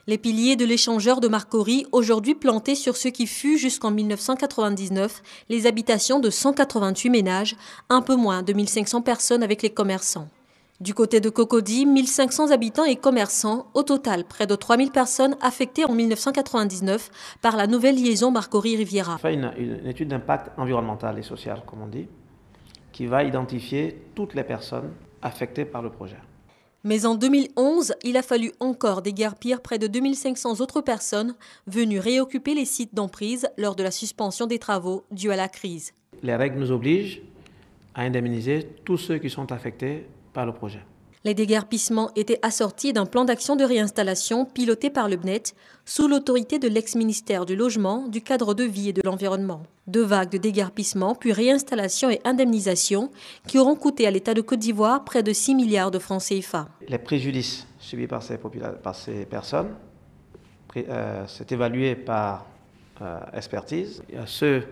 Les piliers de l'échangeur de Marcory, aujourd'hui plantés sur ce qui fut jusqu'en 1999 les habitations de 188 ménages, un peu moins de 1500 personnes avec les commerçants. Du côté de Cocody, 1500 habitants et commerçants, au total près de 3000 personnes affectées en 1999 par la nouvelle liaison Marcory-Riviera. On fait une étude d'impact environnemental et social, comme on dit, qui va identifier toutes les personnes affectées par le projet. Mais en 2011, il a fallu encore déguerpir près de 2500 autres personnes venues réoccuper les sites d'emprise lors de la suspension des travaux dus à la crise. Les règles nous obligent à indemniser tous ceux qui sont affectés par le projet. Les déguerpissements étaient assortis d'un plan d'action de réinstallation piloté par le BNET sous l'autorité de l'ex-ministère du Logement, du Cadre de vie et de l'Environnement. 2 vagues de déguerpissement, puis réinstallation et indemnisation qui auront coûté à l'État de Côte d'Ivoire près de 6 milliards de francs CFA. Les préjudices subis par ces personnes, c'est évalué par expertise. Il y a ceux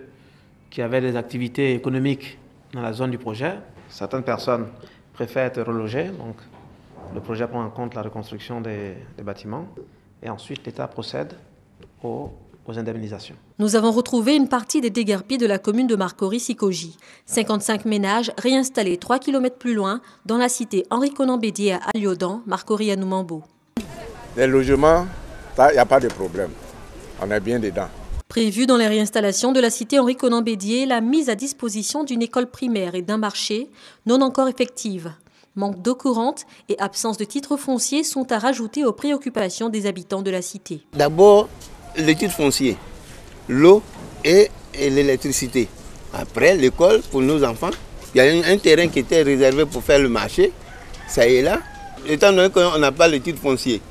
qui avaient des activités économiques dans la zone du projet. Certaines personnes préfèrent être relogées, donc le projet prend en compte la reconstruction des bâtiments et ensuite l'État procède aux indemnisations. Nous avons retrouvé une partie des déguerpis de la commune de Marcory-Sikoji. 55 ménages réinstallés 3 km plus loin dans la cité Henri Konan Bédié à Aliodan, Marcory-Anoumambo. Les logements, il n'y a pas de problème, on est bien dedans. Prévu dans les réinstallations de la cité Henri Konan Bédié, la mise à disposition d'une école primaire et d'un marché non encore effective. Manque d'eau courante et absence de titres fonciers sont à rajouter aux préoccupations des habitants de la cité. D'abord, le titre foncier, l'eau et l'électricité. Après, l'école pour nos enfants. Il y a un terrain qui était réservé pour faire le marché. Ça y est là. Étant donné qu'on n'a pas le titre foncier,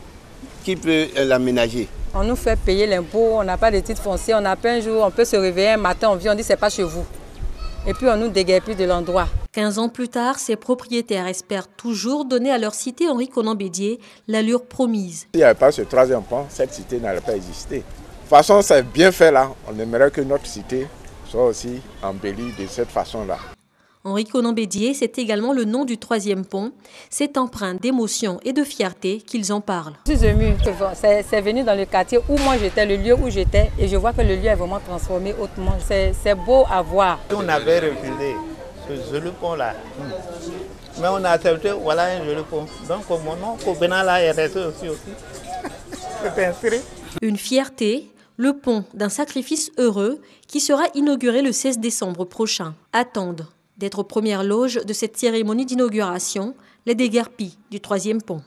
qui peut l'aménager? On nous fait payer l'impôt, on n'a pas de titre foncier, on n'a pas un jour, on peut se réveiller un matin, on vient, on dit c'est pas chez vous. Et puis on nous déguerpit de l'endroit. 15 ans plus tard, ces propriétaires espèrent toujours donner à leur cité Henri Konan Bédié l'allure promise. S'il n'y avait pas ce 3e pont, cette cité n'allait pas exister. De toute façon, c'est bien fait là. On aimerait que notre cité soit aussi embellie de cette façon-là. Henri Konan Bédié, c'est également le nom du 3e pont. C'est empreint d'émotion et de fierté qu'ils en parlent. Je suis émue, c'est venu dans le quartier où moi j'étais, le lieu où j'étais, et je vois que le lieu est vraiment transformé hautement. C'est beau à voir. On avait refusé ce joli pont-là, mais on a accepté, voilà un joli pont. Donc mon nom, Kobena là, est resté aussi. C'est inscrit. Une fierté, le pont d'un sacrifice heureux qui sera inauguré le 16 décembre prochain. Attendent d'être aux premières loges de cette cérémonie d'inauguration, les déguerpis du 3e pont.